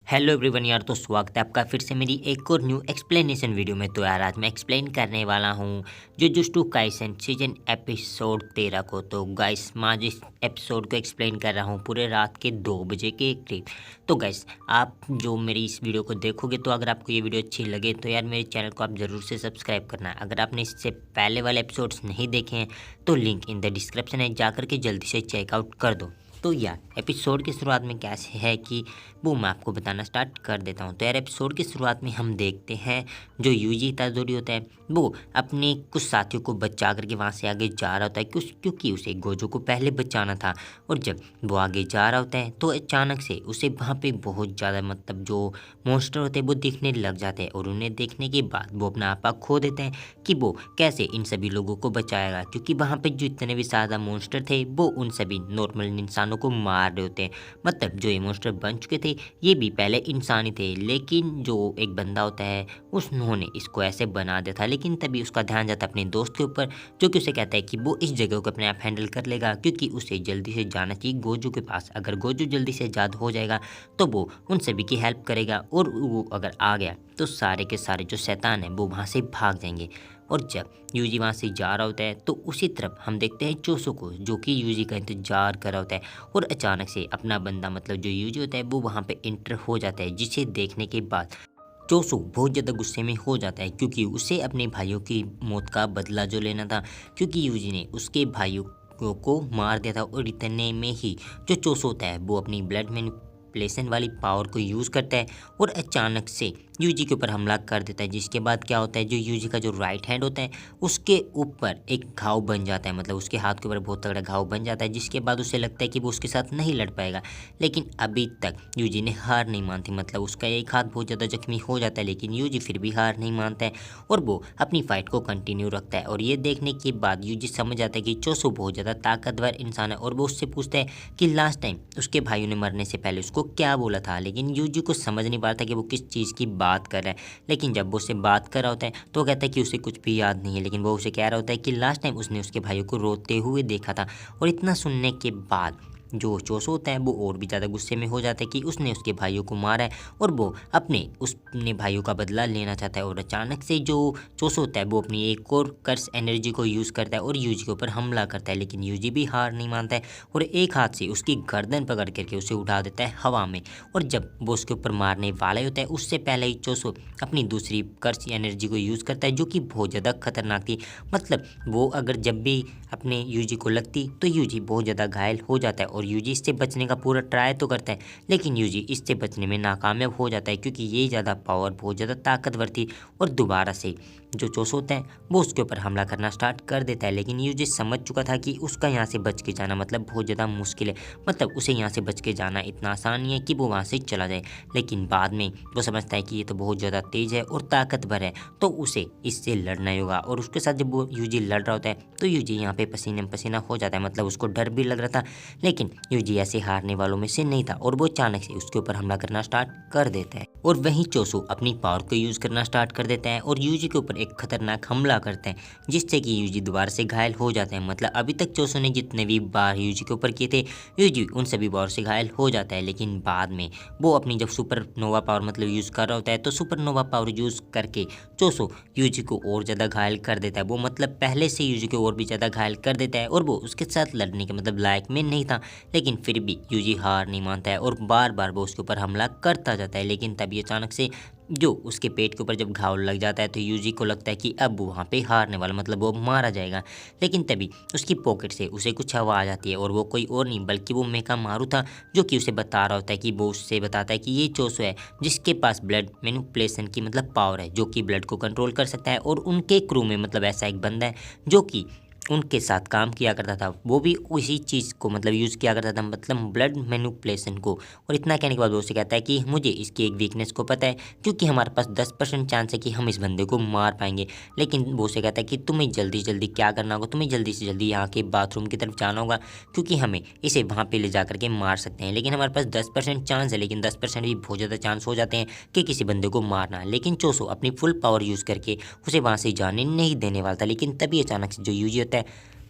Hello everyone यार, तो स्वागत है आपका फिर से मेरी एक और न्यू एक्सप्लेनेशन वीडियो में। तो यार आज मैं एक्सप्लेन करने वाला हूँ जुजुत्सु काइसेन सीजन एपिसोड 13 को। तो गाइस मैं आज इस एपिसोड को एक्सप्लेन कर रहा हूँ पूरे रात के 2 बजे के करीब। तो गाइस आप जो मेरी इस वीडियो को देखोगे, तो अगर आपको ये वीडियो अच्छी लगे तो यार मेरे चैनल को आप ज़रूर से सब्सक्राइब करना है। अगर आपने इससे पहले वाले एपिसोड्स नहीं देखे हैं तो लिंक इन द डिस्क्रिप्शन है, जाकर के जल्दी से चेकआउट कर दो। तो यार एपिसोड की शुरुआत में कैसे है कि वो मैं आपको बताना स्टार्ट कर देता हूँ। तो यार एपिसोड की शुरुआत में हम देखते हैं जो यूजी इतादोरी होता है वो अपने कुछ साथियों को बचा करके वहाँ से आगे जा रहा होता है, क्योंकि उसे गोजो को पहले बचाना था। और जब वो आगे जा रहा होता है तो अचानक से उसे वहाँ पे बहुत ज़्यादा मतलब जो मॉन्स्टर होते हैं वो दिखने लग जाते हैं। और उन्हें देखने के बाद वो अपना आपा खो देते हैं कि वो कैसे इन सभी लोगों को बचाएगा, क्योंकि वहाँ पे जो इतने भी ज़्यादा मॉन्स्टर थे वो उन सभी नॉर्मल इंसानों को मार रहे होते हैं। मतलब जो ये मॉन्स्टर बन चुके थे ये भी पहले इंसान ही थे, लेकिन जो एक बंदा होता है उन्होंने इसको ऐसे बना दिया था। लेकिन तभी उसका ध्यान जाता है अपने दोस्त के ऊपर, जो कि उसे कहता है कि वो इस जगह को अपने आप हैंडल कर लेगा, क्योंकि उसे जल्दी से जाना चाहिए गोजू के पास। अगर गोजू जल्दी से आज़ाद हो जाएगा तो वो उन सभी की हेल्प करेगा, और वो अगर आ गया तो सारे के सारे जो शैतान हैं वो वहाँ से भाग जाएंगे। और जब यूजी वहाँ से जा रहा होता है तो उसी तरफ हम देखते हैं चोसो को, जो कि यूजी का इंतजार कर रहा होता है। और अचानक से अपना बंदा मतलब जो यूजी होता है वो वहाँ पे इंटर हो जाता है, जिसे देखने के बाद चोसो बहुत ज़्यादा गुस्से में हो जाता है, क्योंकि उसे अपने भाइयों की मौत का बदला जो लेना था, क्योंकि यूजी ने उसके भाइयों को मार दिया था। और इतने में ही जो चोसो होता है वो अपनी ब्लड मैनिपुलेशन वाली पावर को यूज़ करता है और अचानक से यूजी के ऊपर हमला कर देता है। जिसके बाद क्या होता है, जो यूजी का जो राइट हैंड होता है उसके ऊपर एक घाव बन जाता है, मतलब उसके हाथ के ऊपर बहुत तगड़ा घाव बन जाता है। जिसके बाद उसे लगता है कि वो उसके साथ नहीं लड़ पाएगा, लेकिन अभी तक यूजी ने हार नहीं मानती। मतलब उसका एक हाथ बहुत ज़्यादा जख्मी हो जाता है, लेकिन यूजी फिर भी हार नहीं मानता है और वो अपनी फाइट को कंटिन्यू रखता है। और ये देखने के बाद यूजी समझ जाता है कि चोसो बहुत ज़्यादा ताकतवर इंसान है, और वो उससे पूछता है कि लास्ट टाइम उसके भाइयों ने मरने से पहले उसको क्या बोला था। लेकिन यूजी को समझ नहीं पा रहा था कि वो किस चीज़ की बात कर रहा है। लेकिन जब वो उससे बात कर रहा होता है तो वो कहता है कि उसे कुछ भी याद नहीं है, लेकिन वो उसे कह रहा होता है कि लास्ट टाइम उसने उसके भाइयों को रोते हुए देखा था। और इतना सुनने के बाद जो चोसो होता है वो और भी ज़्यादा गुस्से में हो जाता है कि उसने उसके भाइयों को मारा है, और वो अपने भाइयों का बदला लेना चाहता है। और अचानक से जो चोसो होता है वो अपनी एक और कर्स एनर्जी को यूज़ करता है और यूजी के ऊपर हमला करता है। लेकिन यूजी भी हार नहीं मानता है और एक हाथ से उसकी गर्दन पकड़ करके उसे उठा देता है हवा में। और जब वो उसके ऊपर मारने वाला होता है उससे पहले ही चोसो अपनी दूसरी कर्स एनर्जी को यूज़ करता है, जो कि बहुत ज़्यादा खतरनाक थी। मतलब वो अगर जब भी अपने यूजी को लगती तो यूजी बहुत ज़्यादा घायल हो जाता है, और यूजी इससे बचने का पूरा ट्राई तो करता है, लेकिन यूजी इससे बचने में नाकामयाब हो जाता है, क्योंकि ये ज़्यादा पावर बहुत ज़्यादा ताकतवर थी। और दोबारा से जो चोसो होता है वो उसके ऊपर हमला करना स्टार्ट कर देता है। लेकिन यूजी समझ चुका था कि उसका यहाँ से बच के जाना मतलब बहुत ज़्यादा मुश्किल है, मतलब उसे यहाँ से बच के जाना इतना आसान नहीं है कि वो वहाँ से चला जाए। लेकिन बाद में वो समझता है कि ये तो बहुत ज़्यादा तेज़ है और ताकतवर है, तो उसे इससे लड़ना ही होगा। और उसके साथ जब वो यूजी लड़ रहा होता है तो यूजी यहाँ पे पसीने पसीना हो जाता है, मतलब उसको डर भी लग रहा था। लेकिन यूजी ऐसे हारने वालों में से नहीं था, और वो अचानक से उसके ऊपर हमला करना स्टार्ट कर देता है। और वहीं चोसो अपनी पावर को यूज़ करना स्टार्ट कर देता है और यूजी के ऊपर एक खतरनाक हमला करता है, जिससे कि यूजी दोबारा से घायल हो जाता है। मतलब अभी तक चोसो ने जितने भी बार यूजी के ऊपर किए थे यूजी उन सभी बार से घायल हो जाता है। लेकिन बाद में वो अपनी जब सुपर नोवा पावर मतलब यूज़ कर रहा होता है तो सुपर नोवा पावर यूज़ करके चोसो यूजी को और ज़्यादा घायल कर देता है। वो मतलब पहले से यूजी को और भी ज़्यादा घायल कर देता है, और वो उसके साथ लड़ने के मतलब लायक में नहीं था। लेकिन फिर भी यूजी हार नहीं मानता है और बार बार वो उसके ऊपर हमला करता जाता है। लेकिन तभी अचानक से जो उसके पेट के ऊपर जब घाव लग जाता है तो यूजी को लगता है कि अब वो वहाँ पे हारने वाला मतलब वो मारा जाएगा। लेकिन तभी उसकी पॉकेट से उसे कुछ हवा आ जाती है, और वो कोई और नहीं बल्कि वो मेका मारू था, जो कि उसे बता रहा होता है कि वो उससे बताता है कि ये चोसो है जिसके पास ब्लड मैनिपुलेशन की मतलब पावर है, जो कि ब्लड को कंट्रोल कर सकता है। और उनके क्रू में मतलब ऐसा एक बंदा है जो कि उनके साथ काम किया करता था, वो भी उसी चीज़ को मतलब यूज़ किया करता था, मतलब ब्लड मैनिपुलेशन को। और इतना कहने के बाद वो उसे कहता है कि मुझे इसकी एक वीकनेस को पता है, क्योंकि हमारे पास 10% चांस है कि हम इस बंदे को मार पाएंगे। लेकिन वो उसे कहता है कि तुम्हें जल्दी जल्दी क्या करना होगा, तुम्हें जल्दी से जल्दी यहाँ के बाथरूम की तरफ जाना होगा, क्योंकि हमें इसे वहाँ पर ले जा करके मार सकते हैं। लेकिन हमारे पास 10% चांस है, लेकिन 10% भी बहुत ज़्यादा चांस हो जाते हैं कि किसी बंदे को मारना। लेकिन चोसो अपनी फुल पावर यूज़ करके उसे वहाँ से जाने नहीं देने वाला था। लेकिन तभी अचानक से जो यूजी होता है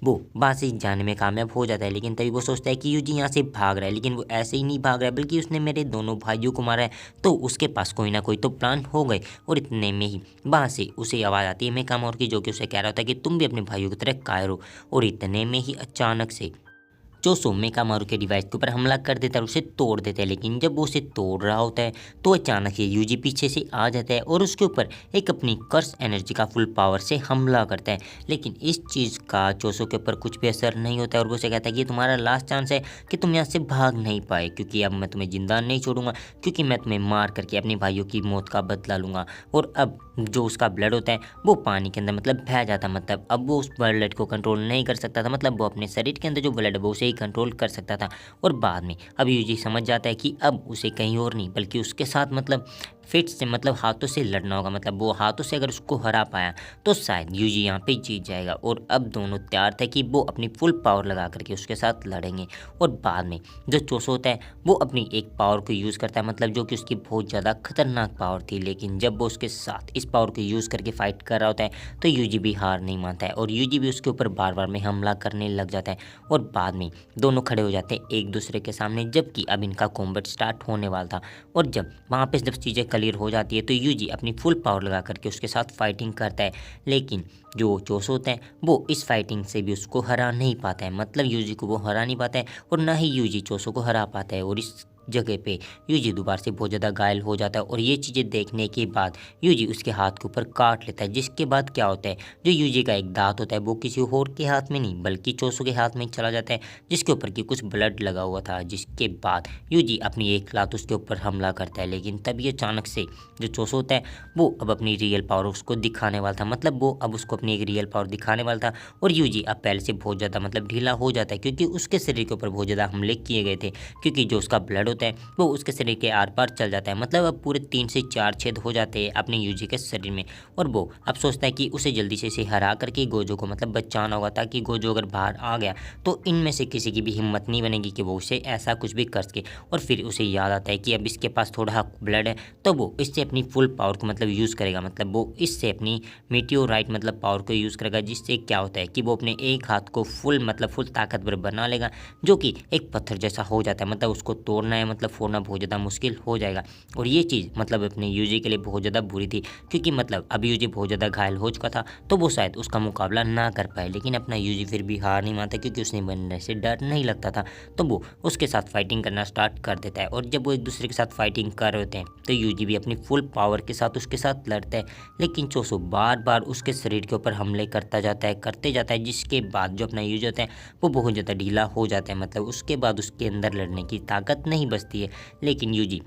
वो वहाँ से जाने में कामयाब हो जाता है। लेकिन तभी वो सोचता है कि यूजी यहाँ से भाग रहा है, लेकिन वो ऐसे ही नहीं भाग रहा है बल्कि उसने मेरे दोनों भाइयों को मारा है, तो उसके पास कोई ना कोई तो प्लान हो गए। और इतने में ही वहाँ से उसे आवाज़ आती है मेकामोर की, जो कि उसे कह रहा होता है कि तुम भी अपने भाइयों की तरह कायर हो। और इतने में ही अचानक से जो मेकामारू के डिवाइस के ऊपर हमला कर देता है और उसे तोड़ देता है। लेकिन जब वो उसे तोड़ रहा होता है तो अचानक से यूजी पीछे से आ जाता है और उसके ऊपर एक अपनी कर्स एनर्जी का फुल पावर से हमला करता है। लेकिन इस चीज़ का चोसो के ऊपर कुछ भी असर नहीं होता है और वो उसे कहता है कि ये तुम्हारा लास्ट चांस है कि तुम यहाँ से भाग नहीं पाए, क्योंकि अब मैं तुम्हें जिंदा नहीं छोड़ूंगा, क्योंकि मैं तुम्हें मार करके अपने भाइयों की मौत का बदला लूँगा। और अब जो उसका ब्लड होता है वो पानी के अंदर मतलब बह जाता है, मतलब अब वो उस ब्लड को कंट्रोल नहीं कर सकता था, मतलब वो अपने शरीर के अंदर जो ब्लड है वो उसे ही कंट्रोल कर सकता था। और बाद में अब यूजी समझ जाता है कि अब उसे कहीं और नहीं बल्कि उसके साथ मतलब फिट से मतलब हाथों से लड़ना होगा, मतलब वो हाथों से अगर उसको हरा पाया तो शायद यूजी यहाँ पे जीत जाएगा। और अब दोनों तैयार थे कि वो अपनी फुल पावर लगा करके उसके साथ लड़ेंगे। और बाद में जो चोसो होता है वो अपनी एक पावर को यूज़ करता है, मतलब जो कि उसकी बहुत ज़्यादा खतरनाक पावर थी। लेकिन जब वो उसके साथ इस पावर को यूज़ करके फाइट कर रहा होता है तो यूजी भी हार नहीं मानता है और यूजी भी उसके ऊपर बार बार में हमला करने लग जाता है। और बाद में दोनों खड़े हो जाते हैं एक दूसरे के सामने, जबकि अब इनका कॉम्बैट स्टार्ट होने वाला था। और जब वहाँ पे जब चीज़ें क्लियर हो जाती है तो यूजी अपनी फुल पावर लगा करके उसके साथ फाइटिंग करता है। लेकिन जो चोसो होता है वो इस फाइटिंग से भी उसको हरा नहीं पाता है, मतलब यूजी को वो हरा नहीं पाता है और ना ही यूजी चोसो को हरा पाता है। और इस जगह पे यूजी दोबारा से बहुत ज़्यादा घायल हो जाता है और ये चीज़ें देखने के बाद यूजी उसके हाथ के ऊपर काट लेता है, जिसके बाद क्या होता है जो यूजी का एक दांत होता है वो किसी और के हाथ में नहीं बल्कि चोसो के हाथ में चला जाता है, जिसके ऊपर की कुछ ब्लड लगा हुआ था। जिसके बाद यूजी अपनी एक लात उसके ऊपर हमला करता है। लेकिन तभी अचानक से जो चोसो होता है वो अब अपनी रियल पावर उसको दिखाने वाला था, मतलब वो अब उसको अपनी एक रियल पावर दिखाने वाला था। और यूजी अब पहले से बहुत ज़्यादा मतलब ढीला हो जाता है, क्योंकि उसके शरीर के ऊपर बहुत ज़्यादा हमले किए गए थे, क्योंकि जो उसका ब्लड होता है वो उसके शरीर के आर पार चल जाता है, मतलब अब पूरे 3 से 4 छेद हो जाते हैं अपने यूजी के शरीर में। और वो अब सोचता है कि उसे जल्दी से इसे हरा करके गोजो को मतलब बचाना होगा, ताकि गोजो अगर बाहर आ गया तो इनमें से किसी की भी हिम्मत नहीं बनेगी कि वो उसे ऐसा कुछ भी कर सके। और फिर उसे याद आता है कि अब इसके पास थोड़ा ब्लड है तो वो इससे अपनी फुल पावर को मतलब यूज़ करेगा, मतलब वो इससे अपनी मीटियोराइट मतलब पावर को यूज़ करेगा, जिससे क्या होता है कि वो अपने एक हाथ को फुल मतलब फुल ताकतवर बना लेगा, जो कि एक पत्थर जैसा हो जाता है, मतलब उसको तोड़ना है मतलब फोड़ना बहुत ज़्यादा मुश्किल हो जाएगा। और ये चीज़ मतलब अपने यूजी के लिए बहुत ज़्यादा बुरी थी, क्योंकि मतलब अब यूजी बहुत ज़्यादा घायल हो चुका था तो वो शायद उसका मुकाबला ना कर पाए। लेकिन अपना यूजी फिर भी हार नहीं मानता, क्योंकि उसने बनने से डर नहीं लगता था, तो वो उसके साथ फाइटिंग करना स्टार्ट कर देता है। और जब वो एक दूसरे के साथ फाइटिंग कर रहे होते हैं तो यूजी भी अपनी फुल पावर के साथ उसके साथ लड़ता है। लेकिन चोसो बार बार उसके शरीर के ऊपर हमले करते जाता है, जिसके बाद जो अपना यूज होता है वो बहुत ज़्यादा ढीला हो जाता है, मतलब उसके बाद उसके अंदर लड़ने की ताकत नहीं बचती है। लेकिन यूजी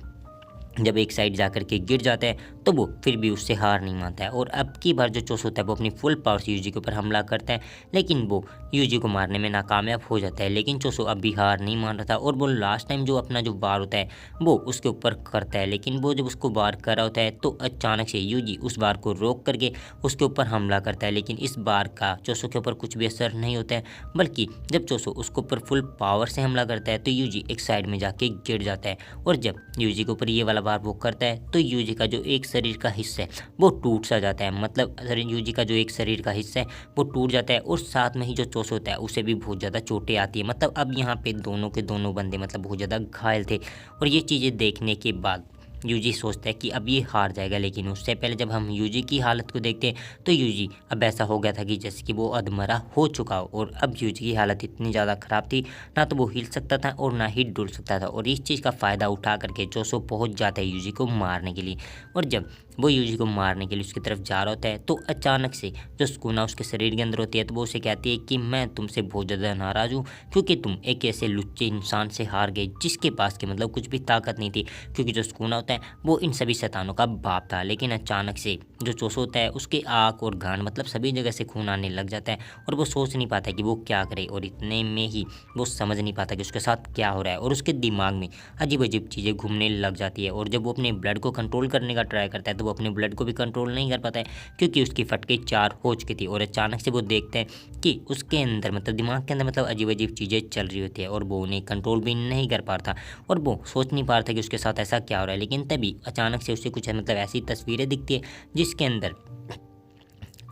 जब एक साइड जाकर के गिर जाता है तो वो फिर भी उससे हार नहीं मानता है। और अब की बार जो चोसो होता है वो अपनी फुल पावर से यूजी के ऊपर हमला करता है, लेकिन वो यूजी को मारने में नाकामयाब हो जाता है। लेकिन चोसो अब भी हार नहीं मान रहा था और वो लास्ट टाइम जो अपना जो वार होता है वो उसके ऊपर करता है। लेकिन वो जब उसको वार कर रहा होता है तो अचानक से यूजी उस वार को रोक करके उसके ऊपर हमला करता है। लेकिन इस बार का चोसो के ऊपर कुछ भी असर नहीं होता है, बल्कि जब चोसो उसके ऊपर फुल पावर से हमला करता है तो यूजी एक साइड में जाके गिर जाता है। और जब यूजी के ऊपर ये वाला बार वो करता है तो यूजी का जो एक शरीर का हिस्सा है वो टूट सा जाता है, मतलब यूजी का जो एक शरीर का हिस्सा है वो टूट जाता है और साथ में ही जो चोसो होता है उसे भी बहुत ज़्यादा चोटें आती है। मतलब अब यहाँ पे दोनों के दोनों बंदे मतलब बहुत ज़्यादा घायल थे। और ये चीज़ें देखने के बाद यूजी सोचता है कि अब ये हार जाएगा। लेकिन उससे पहले जब हम यूजी की हालत को देखते हैं तो यूजी अब ऐसा हो गया था कि जैसे कि वो अधमरा हो चुका हो, और अब यूजी की हालत इतनी ज़्यादा ख़राब थी ना तो वो हिल सकता था और ना ही डुल सकता था। और इस चीज़ का फ़ायदा उठा करके चोसो पहुंच जाता है यूजी को मारने के लिए। और जब वो यूजी को मारने के लिए उसकी तरफ जा रहा होता है तो अचानक से जो सुकुना उसके शरीर के अंदर होती है तो वो उसे कहती है कि मैं तुमसे बहुत ज़्यादा नाराज़ हूँ, क्योंकि तुम एक ऐसे लुच्चे इंसान से हार गए जिसके पास के मतलब कुछ भी ताकत नहीं थी। क्योंकि जो सुकुना होता है वो इन सभी शैतानों का बाप था। लेकिन अचानक से जो चोसो होता है उसके आँख और गांड मतलब सभी जगह से खून आने लग जाता है और वो सोच नहीं पाता कि वो क्या करे। और इतने में ही वो समझ नहीं पाता कि उसके साथ क्या हो रहा है और उसके दिमाग में अजीब अजीब चीज़ें घूमने लग जाती है। और जब वो अपने ब्लड को कंट्रोल करने का ट्राई करता है तो वो अपने ब्लड को भी कंट्रोल नहीं कर पाता है, क्योंकि उसकी फटके 4 हो चुकी थी। और अचानक से वो देखते हैं कि उसके अंदर मतलब दिमाग के अंदर मतलब अजीब अजीब चीज़ें चल रही होती है और वो उन्हें कंट्रोल भी नहीं कर पा रहा था और वो सोच नहीं पा रहा था कि उसके साथ ऐसा क्या हो रहा है। लेकिन तभी अचानक से उसे कुछ मतलब ऐसी तस्वीरें दिखती है जिसके अंदर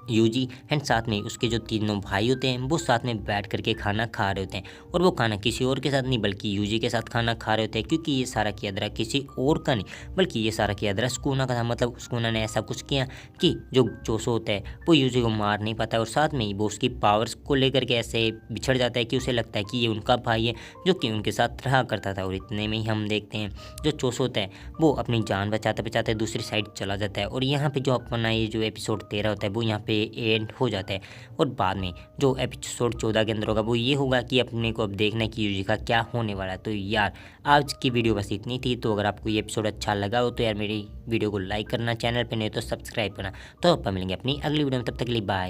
यूजी एंड साथ में उसके जो तीनों भाई होते हैं वो साथ में बैठ करके खाना खा रहे होते हैं, और वो खाना किसी और के साथ नहीं बल्कि यूजी के साथ खाना खा रहे होते हैं, क्योंकि ये सारा किया धरा किसी और का नहीं बल्कि ये सारा किया धरा सुकूना का था। मतलब सुकूना ने ऐसा कुछ किया कि जो चोसो होता है वो यूजी को मार नहीं पाता, और साथ में ही वो उसकी पावर्स को लेकर के ऐसे बिछड़ जाता है कि उसे लगता है कि ये उनका भाई है जो कि उनके साथ रहा करता था। और इतने में ही हम देखते हैं जो चोसो होता है वो अपनी जान बचाते बचाते दूसरी साइड चला जाता है, और यहाँ पे जो अपना ये जो एपिसोड 13 होता है वो यहाँ पे एंड हो जाता है। और बाद में जो एपिसोड 14 के अंदर होगा वो ये होगा कि अपने को अब देखना है कि यूजी का क्या होने वाला है। तो यार आज की वीडियो बस इतनी थी। तो अगर आपको ये एपिसोड अच्छा लगा हो तो यार मेरी वीडियो को लाइक करना, चैनल पे नहीं तो सब्सक्राइब करना। तो अपन मिलेंगे अपनी अगली वीडियो में, तब तक के लिए बाय।